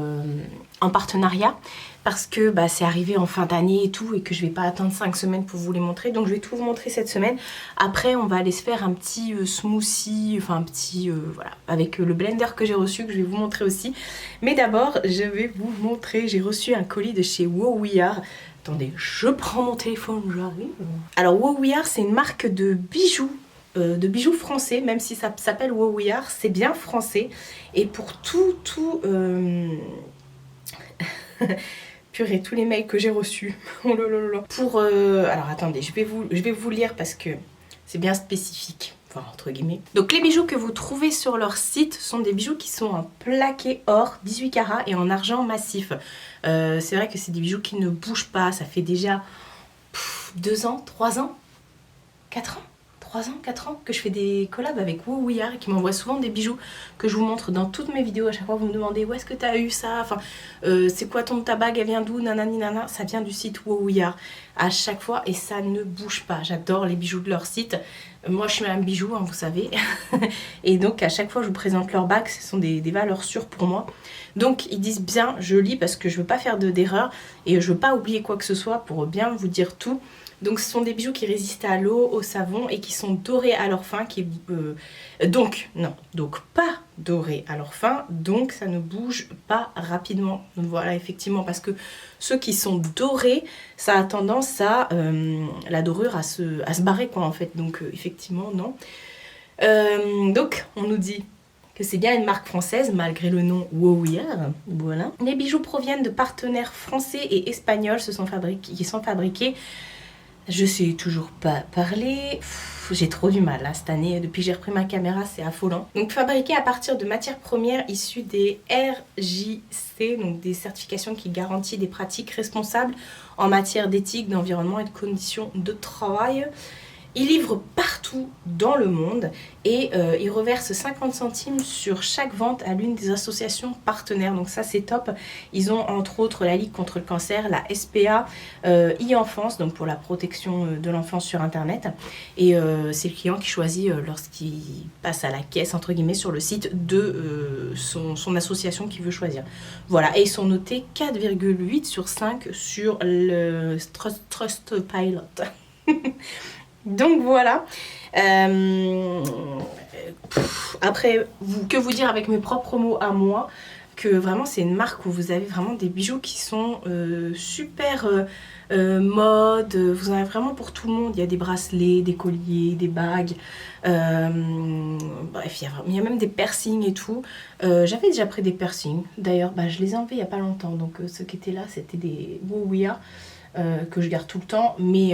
en partenariat. Parce que bah, c'est arrivé en fin d'année et tout, et que je vais pas attendre 5 semaines pour vous les montrer. Donc je vais tout vous montrer cette semaine. Après, on va aller se faire un petit smoothie, enfin un petit, voilà, avec le blender que j'ai reçu, que je vais vous montrer aussi. Mais d'abord, je vais vous montrer, j'ai reçu un colis de chez Wow We Are. Attendez, je prends mon téléphone, j'arrive. Alors Wow We Are, c'est une marque de bijoux français, même si ça s'appelle Wow We Are, c'est bien français. Et pour tout... Purée, tous les mails que j'ai reçus. Oh là là là. Pour alors attendez, je vais vous lire parce que c'est bien spécifique. Enfin, entre guillemets. Donc les bijoux que vous trouvez sur leur site sont des bijoux qui sont en plaqué or 18 carats et en argent massif. C'est vrai que c'est des bijoux qui ne bougent pas. Ça fait déjà 2 ans, 3 ans, 4 ans 3 ans, 4 ans que je fais des collabs avec Wow We Are et qui m'envoie souvent des bijoux que je vous montre dans toutes mes vidéos. À chaque fois vous me demandez où est-ce que tu as eu ça, enfin c'est quoi ta bague, elle vient d'où, nanani nana, ça vient du site Wow We Are à chaque fois et ça ne bouge pas. J'adore les bijoux de leur site. Moi je suis un bijou, hein, vous savez. Et donc à chaque fois je vous présente leurs bagues, ce sont des valeurs sûres pour moi. Donc ils disent bien, je lis parce que je veux pas faire d'erreur et je veux pas oublier quoi que ce soit pour bien vous dire tout. Donc ce sont des bijoux qui résistent à l'eau, au savon et qui sont dorés à leur fin, donc pas dorés à leur fin, donc ça ne bouge pas rapidement. Donc voilà, effectivement, parce que ceux qui sont dorés, ça a tendance à la dorure à se barrer quoi en fait. Donc effectivement non. Donc on nous dit que c'est bien une marque française malgré le nom Wow We Are. Voilà. Les bijoux proviennent de partenaires français et espagnols qui sont fabriqués. Je sais toujours pas parler, j'ai trop du mal là cette année, depuis que j'ai repris ma caméra c'est affolant. Donc fabriqué à partir de matières premières issues des RJC, donc des certifications qui garantissent des pratiques responsables en matière d'éthique, d'environnement et de conditions de travail. Ils livrent partout dans le monde et ils reversent 50 centimes sur chaque vente à l'une des associations partenaires. Donc ça c'est top. Ils ont entre autres la Ligue contre le cancer, la SPA, e-enfance, donc pour la protection de l'enfance sur internet. Et c'est le client qui choisit lorsqu'il passe à la caisse entre guillemets sur le site de son association qu'il veut choisir. Voilà, et ils sont notés 4,8 sur 5 sur le Trustpilot. Donc voilà. Après, que vous dire avec mes propres mots à moi, que vraiment c'est une marque où vous avez vraiment des bijoux qui sont super mode. Vous en avez vraiment pour tout le monde. Il y a des bracelets, des colliers, des bagues. Bref, il y a même des piercings et tout. J'avais déjà pris des piercings. D'ailleurs, bah, je les ai enlevés il n'y a pas longtemps. Donc ceux qui étaient là, c'était des Wow We Are. Que je garde tout le temps, mais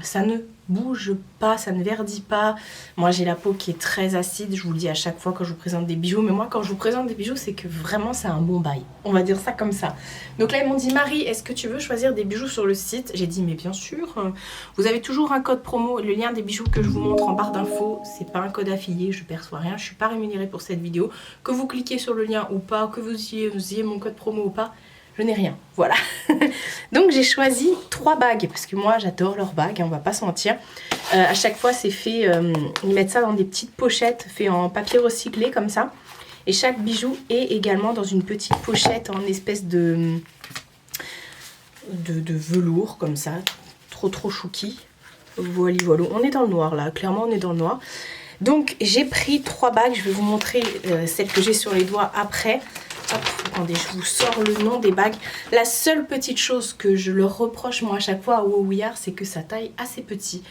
ça ne bouge pas, ça ne verdit pas. Moi j'ai la peau qui est très acide, je vous le dis à chaque fois quand je vous présente des bijoux, mais moi quand je vous présente des bijoux c'est que vraiment c'est un bon bail, on va dire ça comme ça. Donc là ils m'ont dit Marie, est-ce que tu veux choisir des bijoux sur le site? J'ai dit mais bien sûr, vous avez toujours un code promo, le lien des bijoux que je vous montre en barre d'infos, c'est pas un code affilié, je perçois rien, je suis pas rémunérée pour cette vidéo, que vous cliquez sur le lien ou pas, que vous ayez mon code promo ou pas, je n'ai rien, voilà. Donc j'ai choisi 3 bagues, parce que moi j'adore leurs bagues, on va pas se mentir. À chaque fois c'est fait, ils mettent ça dans des petites pochettes, fait en papier recyclé comme ça. Et chaque bijou est également dans une petite pochette en espèce de velours comme ça, trop chouki. Voilà, voilà, on est dans le noir là, clairement on est dans le noir. Donc j'ai pris 3 bagues, je vais vous montrer celles que j'ai sur les doigts après. Hop, attendez, je vous sors le nom des bagues. La seule petite chose que je leur reproche moi à chaque fois à Wow We Are, c'est que ça taille assez petit.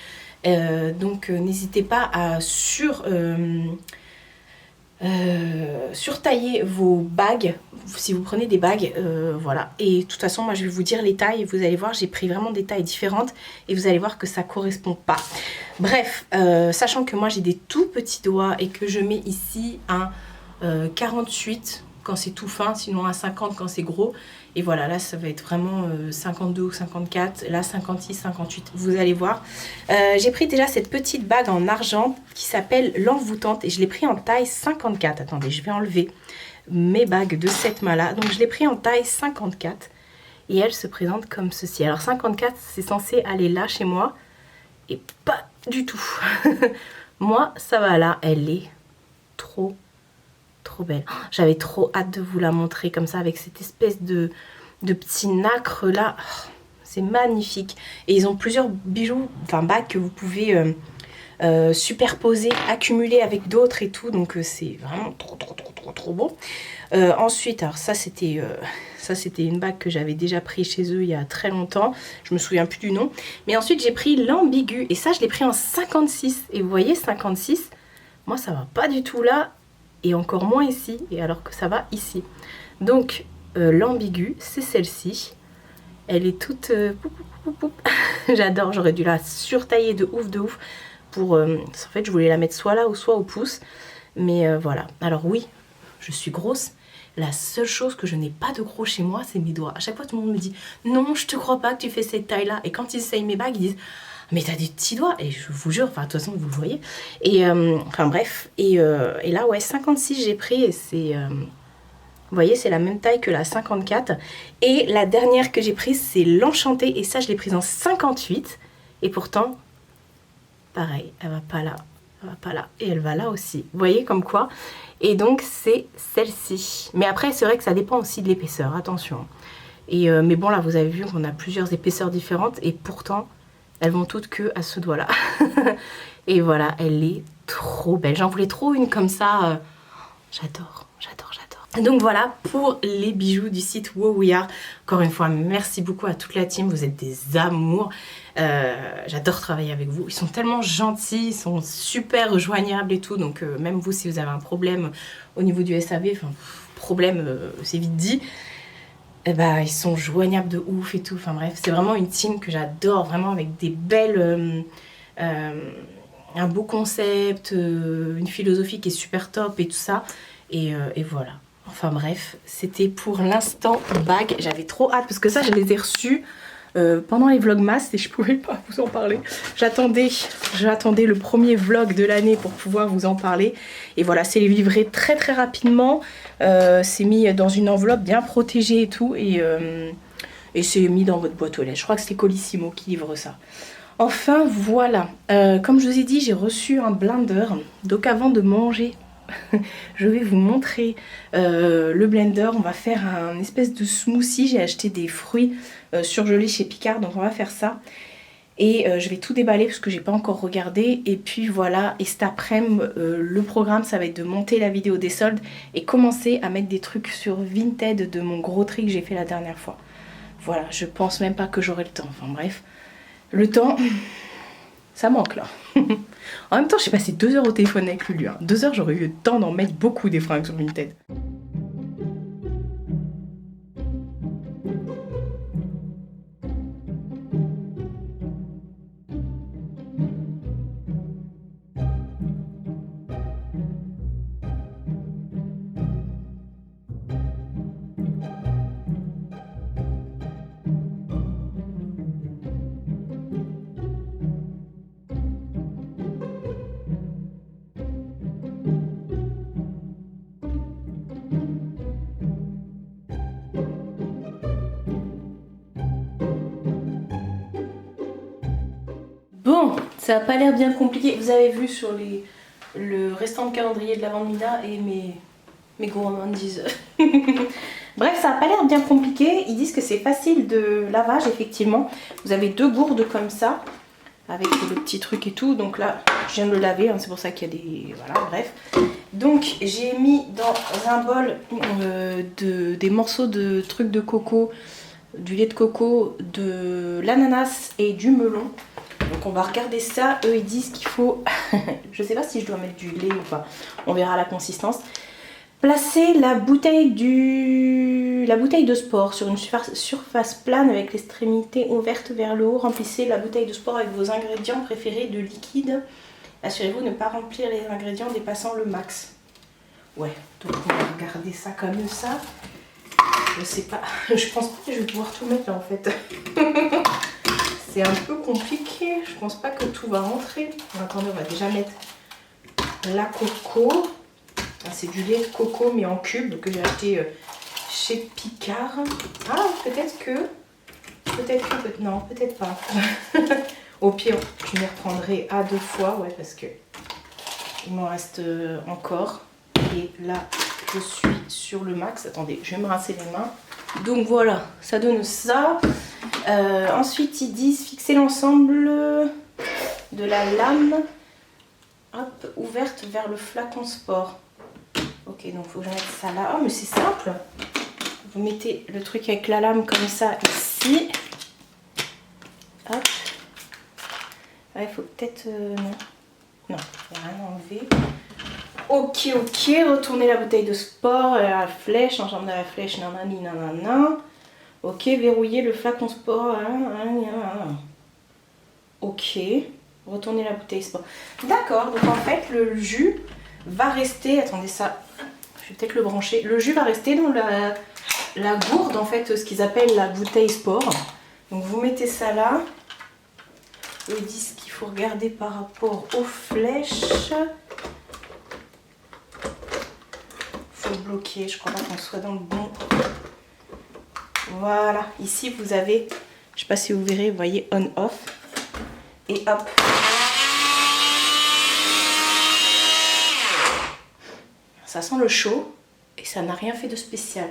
Donc n'hésitez pas à surtailler vos bagues si vous prenez des bagues, voilà. Et de toute façon moi je vais vous dire les tailles, vous allez voir j'ai pris vraiment des tailles différentes et vous allez voir que ça correspond pas. Bref, sachant que moi j'ai des tout petits doigts et que je mets ici un 48 quand c'est tout fin, sinon un 50 quand c'est gros. Et voilà, là ça va être vraiment 52 ou 54, là 56, 58, vous allez voir. J'ai pris déjà cette petite bague en argent qui s'appelle l'envoûtante et je l'ai pris en taille 54. Attendez, je vais enlever mes bagues de cette main-là. Donc je l'ai pris en taille 54 et elle se présente comme ceci. Alors 54, c'est censé aller là chez moi et pas du tout. Moi, ça va là, elle est trop belle. J'avais trop hâte de vous la montrer comme ça avec cette espèce de petit nacre là. C'est magnifique. Et ils ont plusieurs bijoux, enfin bagues que vous pouvez superposer, accumuler avec d'autres et tout. Donc c'est vraiment trop beau. Ensuite, alors ça c'était une bague que j'avais déjà pris chez eux il y a très longtemps. Je me souviens plus du nom. Mais ensuite j'ai pris l'ambigu et ça je l'ai pris en 56. Et vous voyez 56, moi ça va pas du tout là. Et encore moins ici, et alors que ça va ici. Donc l'ambigu, c'est celle-ci. Elle est toute... J'adore, j'aurais dû la surtailler de ouf. Pour, en fait, je voulais la mettre soit là ou soit au pouce. Mais voilà. Alors oui, je suis grosse. La seule chose que je n'ai pas de gros chez moi, c'est mes doigts. À chaque fois, tout le monde me dit « Non, je te crois pas que tu fais cette taille-là. » Et quand ils essayent mes bagues, ils disent « Mais t'as des petits doigts !» Et je vous jure, enfin de toute façon vous le voyez. Et enfin bref, et là ouais 56 j'ai pris et c'est... vous voyez c'est la même taille que la 54. Et la dernière que j'ai prise c'est l'enchantée et ça je l'ai prise en 58. Et pourtant, pareil, elle va pas là, elle va pas là et elle va là aussi. Vous voyez comme quoi. Et donc c'est celle-ci. Mais après c'est vrai que ça dépend aussi de l'épaisseur, attention. Et mais bon là vous avez vu qu'on a plusieurs épaisseurs différentes et pourtant... elles vont toutes que à ce doigt-là. Et voilà, elle est trop belle. J'en voulais trop une comme ça. J'adore. Donc voilà pour les bijoux du site Wow We Are. Encore une fois, merci beaucoup à toute la team. Vous êtes des amours. J'adore travailler avec vous. Ils sont tellement gentils, ils sont super joignables et tout. Donc même vous, si vous avez un problème au niveau du SAV, enfin problème, c'est vite dit. Eh ben, ils sont joignables de ouf et tout. Enfin bref, c'est vraiment une team que j'adore, vraiment avec des belles... un beau concept, une philosophie qui est super top et tout ça. Et voilà. Enfin bref, c'était pour l'instant bague. J'avais trop hâte parce que ça, je les ai reçus pendant les vlogmas et je pouvais pas vous en parler. J'attendais le premier vlog de l'année pour pouvoir vous en parler. Et voilà, c'est livré très rapidement. C'est mis dans une enveloppe bien protégée et tout. Et c'est mis dans votre boîte aux lettres. Je crois que c'est Colissimo qui livre ça. Enfin voilà, comme je vous ai dit, j'ai reçu un blender. Donc avant de manger, je vais vous montrer le blender. On va faire un espèce de smoothie. J'ai acheté des fruits surgelés chez Picard, donc on va faire ça. Et je vais tout déballer parce que j'ai pas encore regardé. Et puis voilà, et cet après-midi, le programme, ça va être de monter la vidéo des soldes et commencer à mettre des trucs sur Vinted de mon gros tri que j'ai fait la dernière fois. Voilà, je pense même pas que j'aurai le temps. Enfin bref, le temps, ça manque là. En même temps, j'ai passé 2 heures au téléphone avec Lulu. 2 heures, j'aurais eu le temps d'en mettre beaucoup des fringues sur Vinted. Bon, ça n'a pas l'air bien compliqué. Vous avez vu sur le restant de calendrier de la vente Mina et mes gourmandises. Bref, ça n'a pas l'air bien compliqué. Ils disent que c'est facile de lavage, effectivement. Vous avez 2 gourdes comme ça, avec le petit truc et tout. Donc là, je viens de le laver, hein, c'est pour ça qu'il y a des... Voilà, bref. Donc, j'ai mis dans un bol des morceaux de trucs de coco, du lait de coco, de l'ananas et du melon. Donc Donc on va regarder ça. Eux ils disent qu'il faut, je sais pas si je dois mettre du lait ou pas, on verra la consistance. Placer la bouteille de sport sur une surface plane avec l'extrémité ouverte vers le haut. Remplissez la bouteille de sport avec vos ingrédients préférés de liquide. Assurez-vous de ne pas remplir les ingrédients dépassant le max. Ouais, donc on va regarder ça comme ça. Je sais pas, je pense pas que je vais pouvoir tout mettre là en fait. C'est un peu compliqué, je pense pas que tout va rentrer. Attendez, on va déjà mettre la coco. C'est du lait de coco mais en cube que j'ai acheté chez Picard. Ah, non, peut-être pas. Au pire, je m'y reprendrai à 2 fois, ouais, parce que il m'en reste encore. Et là, je suis sur le max. Attendez, je vais me rincer les mains. Donc voilà, ça donne ça. Ensuite, ils disent fixer l'ensemble de la lame hop, ouverte vers le flacon sport. Ok, donc il faut que je mette ça là. Oh, mais c'est simple. Vous mettez le truc avec la lame comme ça ici. Hop. Il faut peut-être... non. Non, il n'y a rien à enlever. Ok, retournez la bouteille de sport, la flèche, enjambe de la flèche, nanani, nanana. Ok, verrouillez le flacon sport. Ok, retournez la bouteille sport. D'accord, donc en fait, le jus va rester... Attendez, ça, je vais peut-être le brancher. Le jus va rester dans la gourde, en fait, ce qu'ils appellent la bouteille sport. Donc vous mettez ça là. Ils disent qu'il faut regarder par rapport aux flèches. Faut bloquer, je crois pas qu'on soit dans le bon. Voilà, ici vous avez, je sais pas si vous verrez, vous voyez on-off. Et hop. Ça sent le chaud et ça n'a rien fait de spécial.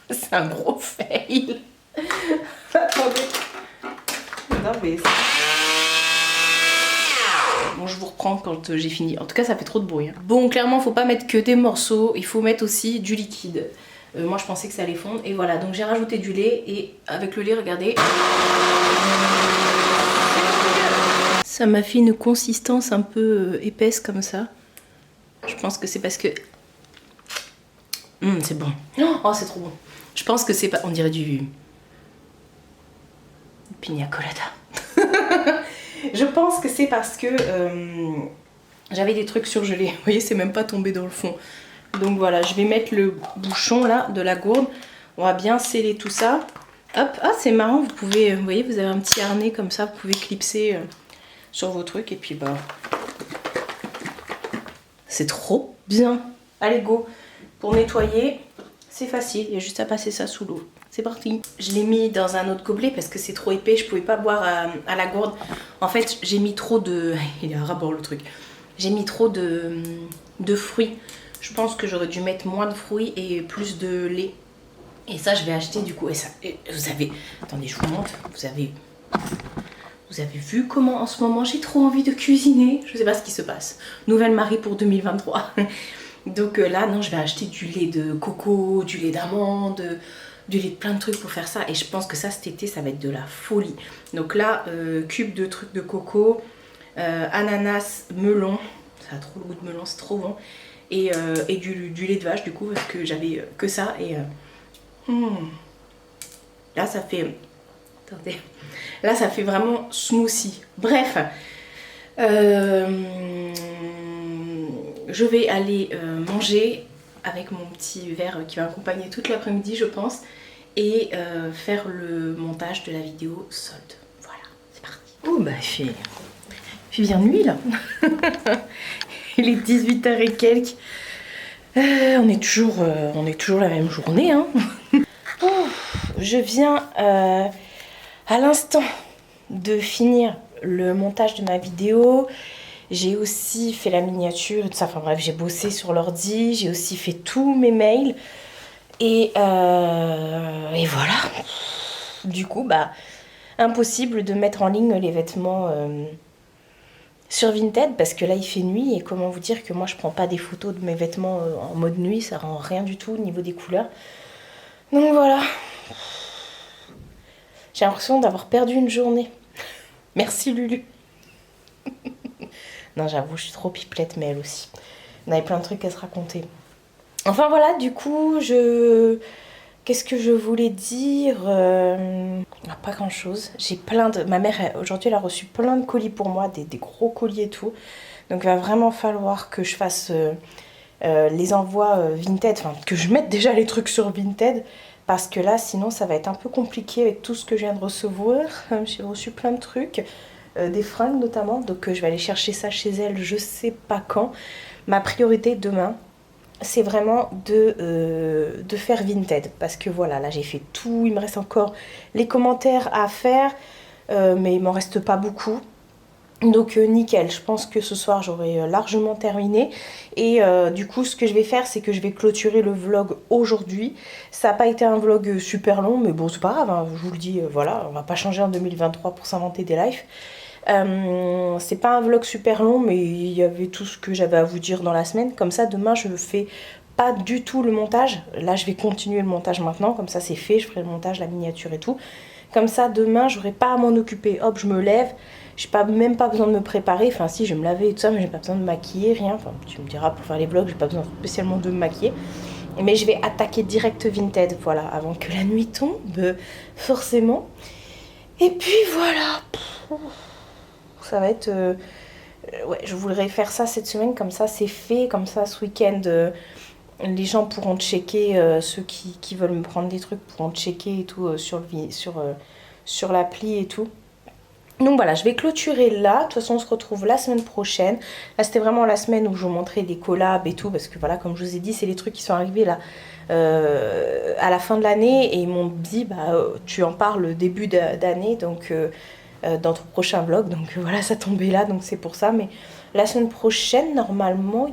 C'est un gros fail. Attendez. Non mais... Bon, je vous reprends quand j'ai fini. En tout cas, ça fait trop de bruit. Hein. Bon, clairement, faut pas mettre que des morceaux. Il faut mettre aussi du liquide. Moi, je pensais que ça allait fondre. Et voilà, donc j'ai rajouté du lait. Et avec le lait, regardez. Ça m'a fait une consistance un peu épaisse comme ça. Je pense que c'est parce que... c'est bon. Oh, c'est trop bon. Je pense que c'est pas... On dirait du... Pina colada. Je pense que c'est parce que j'avais des trucs surgelés. Vous voyez, c'est même pas tombé dans le fond. Donc voilà, je vais mettre le bouchon là de la gourde. On va bien sceller tout ça. Hop, ah c'est marrant, vous pouvez, vous voyez, vous avez un petit harnais comme ça, vous pouvez clipser sur vos trucs et puis bah... C'est trop bien. Allez, go. Pour nettoyer, c'est facile, il y a juste à passer ça sous l'eau. C'est parti. Je l'ai mis dans un autre gobelet parce que c'est trop épais, je pouvais pas boire à la gourde. En fait, j'ai mis trop de... Il est à rabord le truc. J'ai mis trop de fruits. Je pense que j'aurais dû mettre moins de fruits et plus de lait. Et ça, je vais acheter du coup. Et ça, vous avez... Attendez, je vous montre. Vous avez vu comment en ce moment j'ai trop envie de cuisiner. Je sais pas ce qui se passe. Nouvelle Marie pour 2023. Donc là, non, je vais acheter du lait de coco, du lait d'amande... du lait de plein de trucs pour faire ça et je pense que ça cet été ça va être de la folie. Donc là cube de trucs de coco, ananas, melon, ça a trop le goût de melon, c'est trop bon, et du lait de vache du coup parce que j'avais que ça et là ça fait, attendez, là ça fait vraiment smoothie. Bref, je vais aller manger avec mon petit verre qui va m'accompagner toute l'après-midi je pense et faire le montage de la vidéo solde. Voilà, c'est parti. Oh bah il fait bien nuit là. Il est 18h et quelques. On est toujours la même journée hein. Oh, je viens à l'instant de finir le montage de ma vidéo. J'ai aussi fait la miniature et tout ça, enfin bref, j'ai bossé sur l'ordi, j'ai aussi fait tous mes mails. Et voilà. Du coup, bah, impossible de mettre en ligne les vêtements sur Vinted parce que là il fait nuit et comment vous dire que moi je prends pas des photos de mes vêtements en mode nuit, ça rend rien du tout au niveau des couleurs. Donc voilà. J'ai l'impression d'avoir perdu une journée. Merci Lulu. Non, j'avoue, je suis trop pipelette, mais elle aussi. On avait plein de trucs à se raconter. Enfin voilà, du coup, qu'est-ce que je voulais dire Pas grand chose. J'ai plein de... Ma mère, aujourd'hui, elle a reçu plein de colis pour moi, des gros colis et tout. Donc il va vraiment falloir que je fasse les envois Vinted, enfin que je mette déjà les trucs sur Vinted. Parce que là, sinon, ça va être un peu compliqué avec tout ce que je viens de recevoir. J'ai reçu plein de trucs, des fringues notamment. Donc je vais aller chercher ça chez elle, je sais pas quand. Ma priorité demain, c'est vraiment de faire Vinted. Parce que voilà, là j'ai fait tout. Il me reste encore les commentaires à faire. Mais il m'en reste pas beaucoup. Donc nickel, je pense que ce soir j'aurai largement terminé. Et du coup ce que je vais faire, c'est que je vais clôturer le vlog aujourd'hui. Ça n'a pas été un vlog super long, mais bon c'est pas grave, hein, je vous le dis, voilà, on va pas changer en 2023 pour s'inventer des lives. C'est pas un vlog super long, mais il y avait tout ce que j'avais à vous dire dans la semaine. Comme ça demain je fais pas du tout le montage. Là je vais continuer le montage maintenant, comme ça c'est fait, je ferai le montage, la miniature et tout. Comme ça demain j'aurai pas à m'en occuper, hop je me lève. J'ai même pas besoin de me préparer, enfin si je vais me laver et tout ça, mais j'ai pas besoin de me maquiller, rien. Enfin tu me diras, pour faire les vlogs, j'ai pas besoin spécialement de me maquiller. Mais je vais attaquer direct Vinted, voilà, avant que la nuit tombe, forcément. Et puis voilà, ça va être... ouais, je voudrais faire ça cette semaine, comme ça c'est fait, comme ça ce week-end, les gens pourront checker, ceux qui veulent me prendre des trucs pourront checker et tout sur l'appli et tout. Donc voilà, je vais clôturer là. De toute façon, on se retrouve la semaine prochaine. Là, c'était vraiment la semaine où je vous montrais des collabs et tout. Parce que voilà, comme je vous ai dit, c'est les trucs qui sont arrivés là à la fin de l'année. Et ils m'ont dit, bah, tu en parles début d'année, donc dans ton prochain vlog. Donc voilà, ça tombait là, donc c'est pour ça. Mais la semaine prochaine, normalement,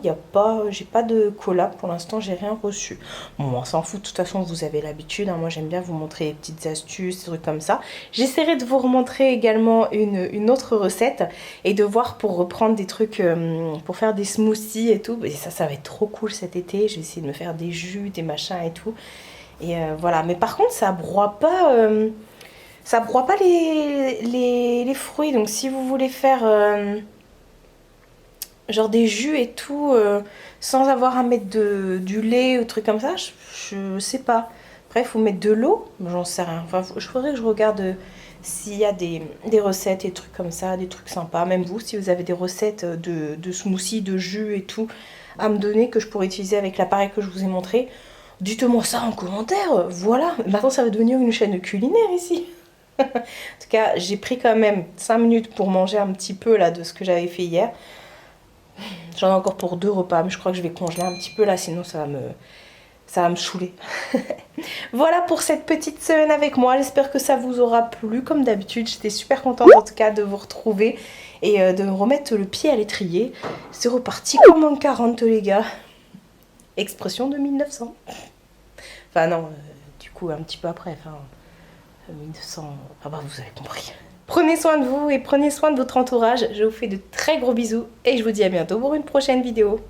j'ai pas de collab. Pour l'instant, j'ai rien reçu. Bon, on s'en fout. De toute façon, vous avez l'habitude. Hein. Moi, j'aime bien vous montrer des petites astuces, des trucs comme ça. J'essaierai de vous remontrer également une autre recette et de voir pour reprendre des trucs, pour faire des smoothies et tout. Et ça va être trop cool cet été. Je vais essayer de me faire des jus, des machins et tout. Et voilà. Mais par contre, ça broie pas... ça broie pas les fruits. Donc, si vous voulez faire... genre des jus et tout, sans avoir à mettre du lait ou truc comme ça, je sais pas. Après, il faut mettre de l'eau, j'en sais rien. Enfin, je faudrait que je regarde s'il y a des recettes et trucs comme ça, des trucs sympas. Même vous, si vous avez des recettes de smoothies, de jus et tout à me donner, que je pourrais utiliser avec l'appareil que je vous ai montré, dites-moi ça en commentaire. Voilà, maintenant ça va devenir une chaîne culinaire ici. En tout cas, j'ai pris quand même 5 minutes pour manger un petit peu là de ce que j'avais fait hier. J'en ai encore pour 2 repas, mais je crois que je vais congeler un petit peu là, sinon ça va me saouler. Voilà pour cette petite semaine avec moi. J'espère que ça vous aura plu. Comme d'habitude, j'étais super contente en tout cas de vous retrouver et de me remettre le pied à l'étrier. C'est reparti comme en 40 les gars. Expression de 1900. Enfin non, du coup un petit peu après, enfin 1900... Ah bah vous avez compris. Prenez soin de vous et prenez soin de votre entourage. Je vous fais de très gros bisous et je vous dis à bientôt pour une prochaine vidéo.